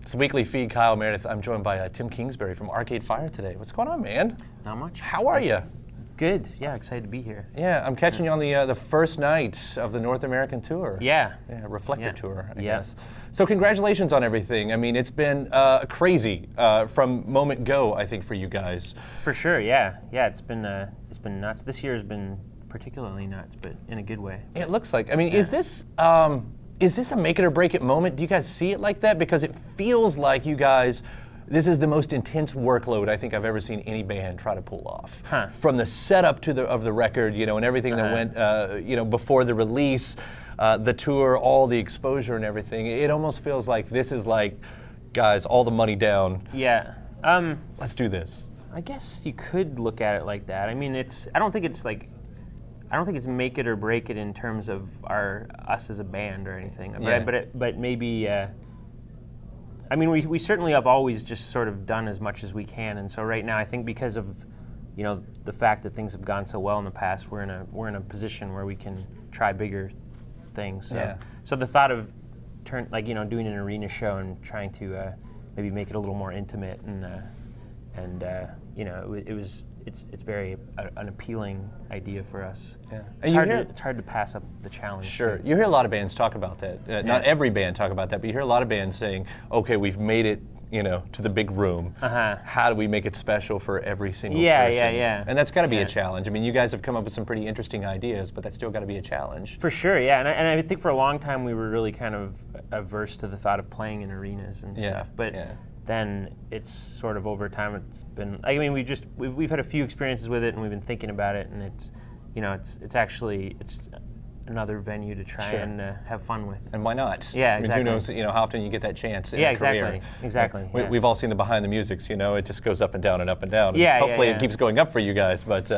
It's the weekly feed, Kyle Meredith. I'm joined by Tim Kingsbury from Arcade Fire today. What's going on, man? Not much. How are you? Good. Yeah, excited to be here. Yeah, I'm catching you on the first night of the North American tour. Yeah. Reflector tour, I Yeah. guess. So congratulations on everything. I mean, it's been crazy from moment go, I think, for you guys. For sure. Yeah. Yeah. It's been nuts. This year has been particularly nuts, but in a good way. It looks like. I mean, is this a make it or break it moment? Do you guys see it like that? Because it feels like you guys. This is the most intense workload I think I've ever seen any band try to pull off. Huh. From the setup to the record, and everything that went, before the release, the tour, all the exposure and everything. It almost feels like this is like, guys, all the money down. Yeah. Let's do this. I guess you could look at it like that. I mean, I don't think it's make it or break it in terms of us as a band or anything. Yeah. But maybe. I mean, we certainly have always just sort of done as much as we can, and so right now I think because of, the fact that things have gone so well in the past, we're in a position where we can try bigger things. So, Yeah. so the thought of doing an arena show and trying to maybe make it a little more intimate it's very an appealing idea for us. Yeah. It's hard to pass up the challenge. Sure. You hear a lot of bands talk about that. Not every band talk about that, but you hear a lot of bands saying, okay, we've made it, to the big room. How do we make it special for every single person? Yeah. And that's got to be a challenge. I mean, you guys have come up with some pretty interesting ideas, but that's still got to be a challenge. For sure, yeah. And I think for a long time we were really kind of averse to the thought of playing in arenas and stuff. But then it's sort of over time it's been, I mean, we've had a few experiences with it and we've been thinking about it, and it's another venue to try and have fun with. And why not? Yeah, I mean, exactly. Who knows, how often you get that chance in a career. Exactly. We've all seen the behind the musics, it just goes up and down and up and down. Yeah, hopefully it keeps going up for you guys, but...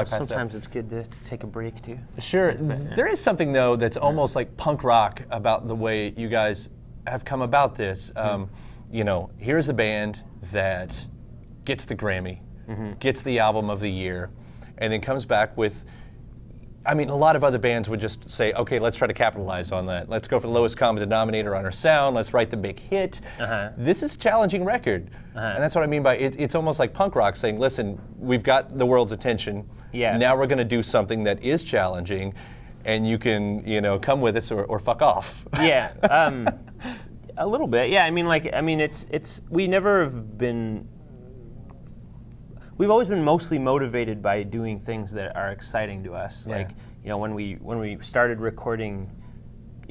sometimes it's good to take a break too. Sure. There is something, though, that's almost like punk rock about the way you guys have come about this. Here's a band that gets the Grammy, gets the album of the year, and then comes back with... I mean, a lot of other bands would just say, okay, let's try to capitalize on that. Let's go for the lowest common denominator on our sound. Let's write the big hit. This is a challenging record. And that's what I mean by it's almost like punk rock saying, listen, we've got the world's attention. Yeah. Now we're going to do something that is challenging, and you can, come with us or fuck off. Yeah. A little bit. Yeah. We've always been mostly motivated by doing things that are exciting to us. Yeah. Like, when we started recording,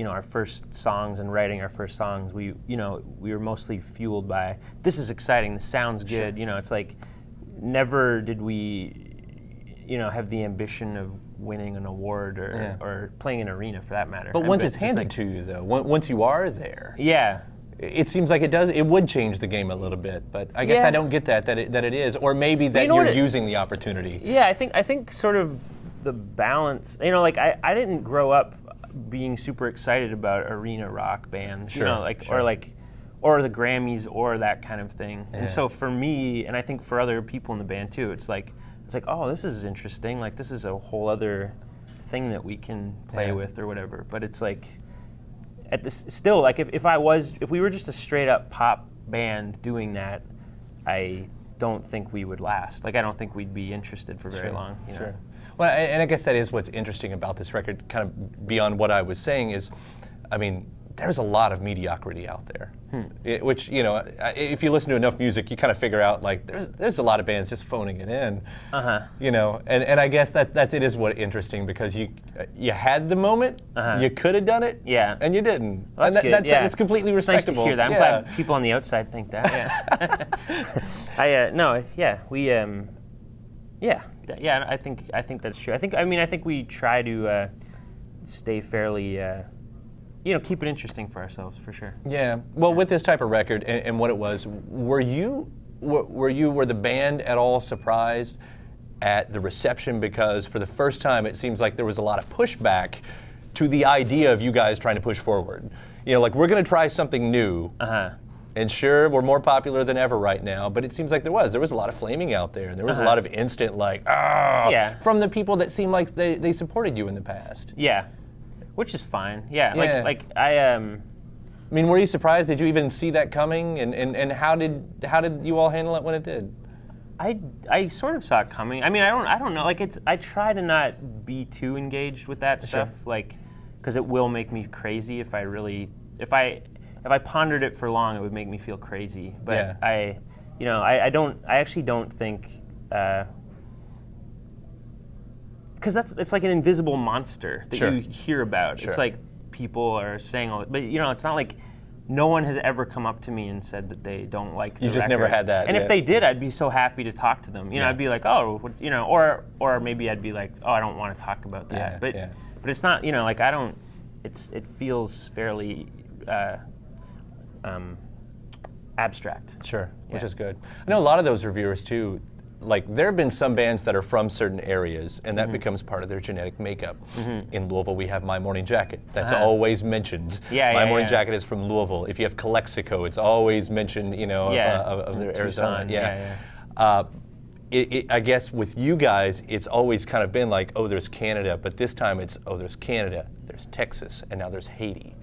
our first songs and writing our first songs, we were mostly fueled by, this is exciting, this sounds good. Sure. It's like, never did we, have the ambition of winning an award or playing an arena for that matter. But once it's handed to you, though, once you are there. Yeah. It seems like it would change the game a little bit, but I guess I don't get that it is, or maybe that you're using the opportunity. Yeah, I think sort of the balance, I didn't grow up being super excited about arena rock bands, Sure. or the Grammys or that kind of thing. Yeah. And so for me, and I think for other people in the band too, it's like, oh, this is interesting, like this is a whole other thing that we can play with or whatever. But it's like, still, like if we were just a straight up pop band doing that, I don't think we would last. Like I don't think we'd be interested for very long. Sure. Well, and I guess that is what's interesting about this record, kind of beyond what I was saying is, I mean, there's a lot of mediocrity out there, which, if you listen to enough music, you kind of figure out, like, there's a lot of bands just phoning it in, and I guess that's it is what interesting, because you had the moment, you could have done it, and you didn't. Well, that's completely respectable. Nice to hear that. I'm glad people on the outside think that, I think that's true. I think we try to stay fairly... keep it interesting for ourselves, for sure. Yeah. Well, with this type of record and what it was, were the band at all surprised at the reception? Because for the first time, it seems like there was a lot of pushback to the idea of you guys trying to push forward. Like, we're going to try something new. And sure, we're more popular than ever right now, but it seems like there was a lot of flaming out there. There was a lot of instant, from the people that seemed like they supported you in the past. Yeah. Which is fine. Yeah. Yeah. Like I I mean, were you surprised? Did you even see that coming? And how did you all handle it when it did? I sort of saw it coming. I mean, I don't know. Like I try to not be too engaged with that stuff, like, because it will make me crazy if I pondered it for long, it would make me feel crazy. But I actually don't think, because it's like an invisible monster that you hear about. It's like people are saying all, but it's not like no one has ever come up to me and said that they don't like the You just record. never had that. And if they did, I'd be so happy to talk to them. I'd be like, oh, or maybe I'd be like, oh, I don't want to talk about that. But it's not, like I don't. It feels fairly abstract. Sure, which is good. I know a lot of those reviewers too. Like, there have been some bands that are from certain areas, and that becomes part of their genetic makeup. In Louisville, we have My Morning Jacket. That's always mentioned. My Morning Jacket is from Louisville. If you have Calexico, it's always mentioned, of their Arizona. I guess with you guys, it's always kind of been like, oh, there's Canada, but this time it's, oh, there's Canada, there's Texas, and now there's Haiti.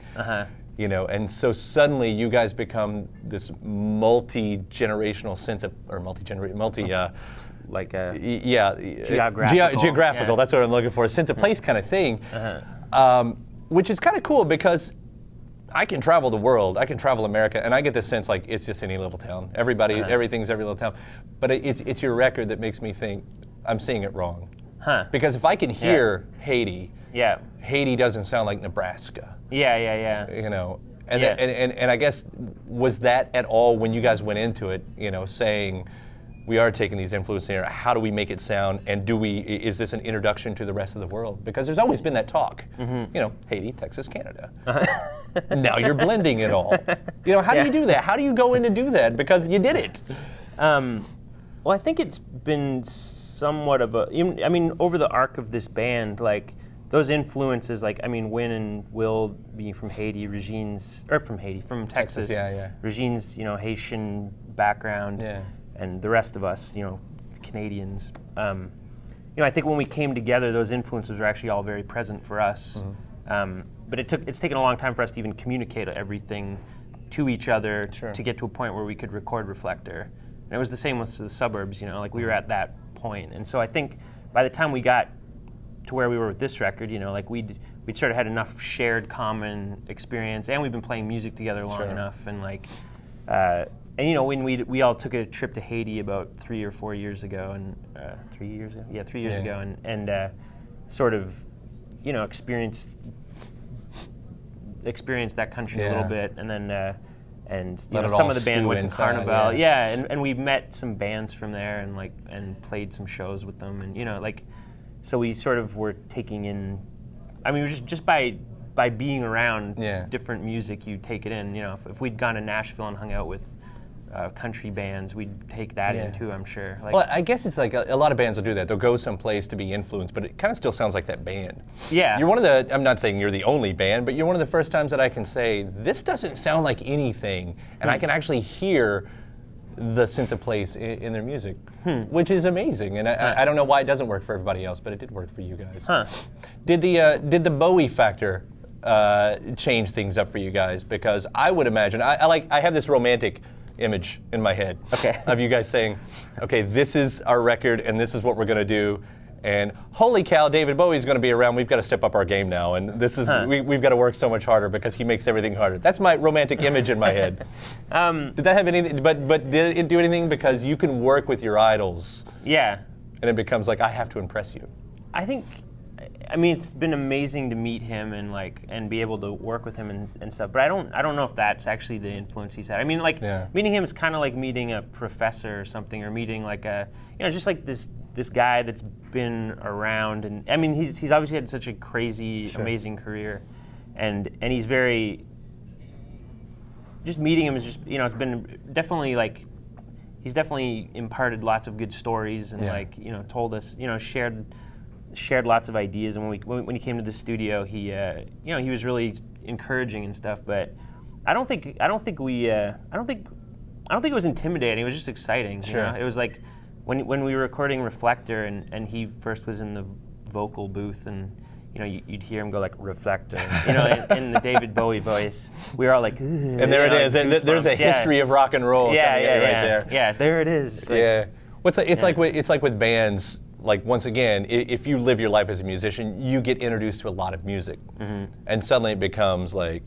And so suddenly you guys become this multi-generational sense of, or geographical. That's what I'm looking for. A sense of place kind of thing, which is kind of cool because I can travel the world, I can travel America, and I get this sense like it's just any little town. Everything's every little town. But it's your record that makes me think I'm seeing it wrong. Because if I can hear Haiti, Haiti doesn't sound like Nebraska. And I guess, was that at all when you guys went into it, saying we are taking these influences here, how do we make it sound, and is this an introduction to the rest of the world? Because there's always been that talk, Haiti, Texas, Canada. Now you're blending it all. How do you do that? How do you go in to do that? Because you did it. Well, I think it's been somewhat of over the arc of this band, like, those influences, like, Win and Will being from Haiti, from Texas. Regine's, Haitian background, and the rest of us, Canadians. I think when we came together, those influences were actually all very present for us. But it's taken a long time for us to even communicate everything to each other to get to a point where we could record Reflector. And it was the same with the Suburbs, like we were at that point. And so I think by the time we got to where we were with this record, we'd sort of had enough shared common experience, and we've been playing music together long enough, and when we all took a trip to Haiti about 3 or 4 years ago, and 3 years ago, and sort of, experienced that country a little bit, and then some of the band went to Carnival, and we met some bands from there, and played some shows with them, and so we sort of were taking in, just by being around different music, you take it in. If we'd gone to Nashville and hung out with country bands, we'd take that in too, I'm sure. Well, I guess it's like a lot of bands will do that. They'll go someplace to be influenced, but it kind of still sounds like that band. You're one of the, I'm not saying you're the only band, but you're one of the first times that I can say, this doesn't sound like anything, and I can actually hear the sense of place in their music, which is amazing. And I don't know why it doesn't work for everybody else, but it did work for you guys. Did the Bowie factor change things up for you guys? Because I would imagine, I have this romantic image in my head of you guys saying, okay, this is our record and this is what we're going to do. And holy cow, David Bowie's going to be around. We've got to step up our game now. And this is we've got to work so much harder because he makes everything harder. That's my romantic image in my head. Did that have anything? But did it do anything because you can work with your idols? And it becomes like, I have to impress you. I think, it's been amazing to meet him and be able to work with him and stuff. But I don't know if that's actually the influence he's had. Meeting him is kind of like meeting a professor or something, or meeting like just like this guy that's been around, and he's obviously had such a crazy, amazing career, and he's very. Just meeting him is just it's been definitely he's definitely imparted lots of good stories and told us shared lots of ideas, and when he came to the studio, he was really encouraging and stuff. But I don't think it was intimidating. It was just exciting. It was like. When we were recording Reflector and he first was in the vocal booth and you'd hear him go like Reflector, in the David Bowie voice. We were all like, and there it is. And there's a history of rock and roll. Yeah, right there. Yeah, there it is. It's like with bands. Like once again, if you live your life as a musician, you get introduced to a lot of music, and suddenly it becomes like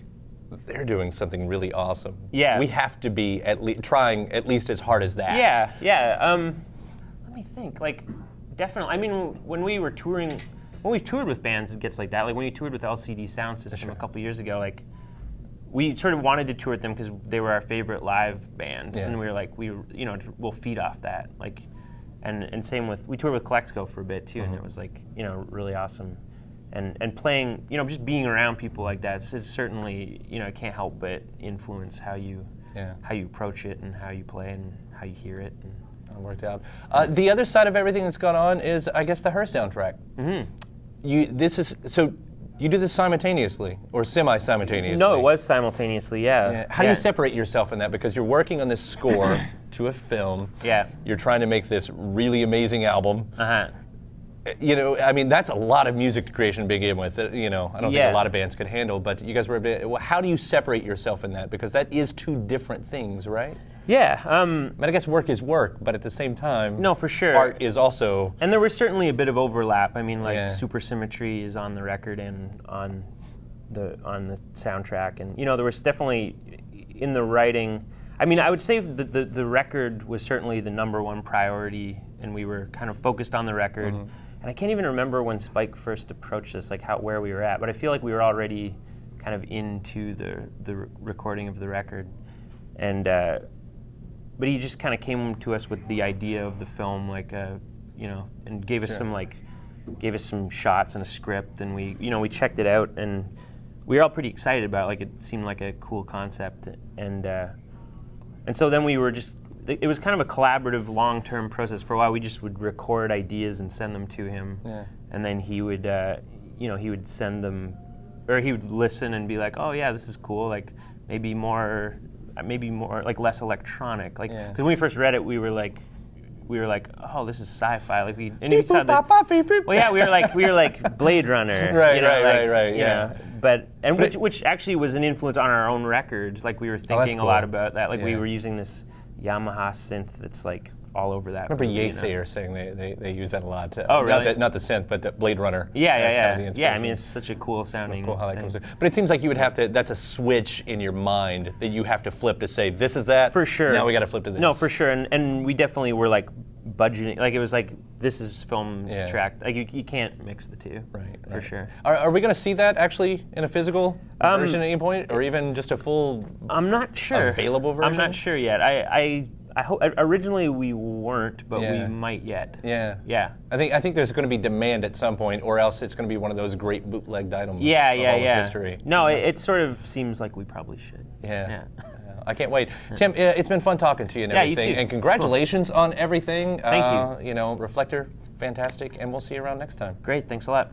they're doing something really awesome. Yeah, we have to be trying at least as hard as that. Yeah. Let me think. Like, definitely. I mean, when we've toured with bands, it gets like that. Like when we toured with LCD Sound System a couple years ago, like we sort of wanted to tour with them because they were our favorite live band, and we were like, we'll feed off that. Like, and same with we toured with Calexico for a bit too, and it was like really awesome. And playing, just being around people like that is certainly, it can't help but influence how you approach it and how you play and how you hear it. And it worked out. The other side of everything that's gone on is, I guess, the Her soundtrack. You do this simultaneously or semi-simultaneously? No, it was simultaneously. Yeah. How do you separate yourself in that? Because you're working on this score to a film. Yeah. You're trying to make this really amazing album. Uh-huh. I mean, that's a lot of music creation to begin with. I don't think a lot of bands could handle, but you guys were how do you separate yourself in that? Because that is two different things, right? Yeah. I guess work is work, but at the same time, no, for sure, art is also. And there was certainly a bit of overlap. I mean, like Supersymmetry is on the record and on the soundtrack, and there was definitely in the writing. I mean, I would say the record was certainly the number one priority, and we were kind of focused on the record. And I can't even remember when Spike first approached us, like where we were at. But I feel like we were already kind of into the recording of the record, and but he just kind of came to us with the idea of the film, like and gave us some shots and a script, and we checked it out, and we were all pretty excited about it. Like it seemed like a cool concept, and so then we were just. It was kind of a collaborative, long-term process. For a while, we just would record ideas and send them to him, and then he would, he would send them, or he would listen and be like, "Oh yeah, this is cool. Like maybe more, like less electronic." Like because when we first read it, we were like, "Oh, this is sci-fi." Like we were like Blade Runner, right. Which actually was an influence on our own record. Like we were thinking a lot about that. Like we were using this Yamaha synth that's like all over that. I remember Yesayer saying they use that a lot. Oh, really? Not the synth, but the Blade Runner. Yeah. I mean, it's such a cool sounding. Cool how that comes through. But it seems like you would have to. That's a switch in your mind that you have to flip to say this is that. For sure. Now we got to flip to this. No, for sure. And we definitely were like budgeting. Like it was like this is film track. Like you can't mix the two. Right. For sure. Are we going to see that actually in a physical version at any point, or even just a full? I'm not sure. Available version. I'm not sure yet. I hope originally we weren't, but we might yet. Yeah. I think there's going to be demand at some point, or else it's going to be one of those great bootlegged items. Of history. No, it sort of seems like we probably should. Yeah. I can't wait. Tim, it's been fun talking to you and everything. You too. And congratulations on everything. Thank you. Reflector, fantastic, and we'll see you around next time. Great, thanks a lot.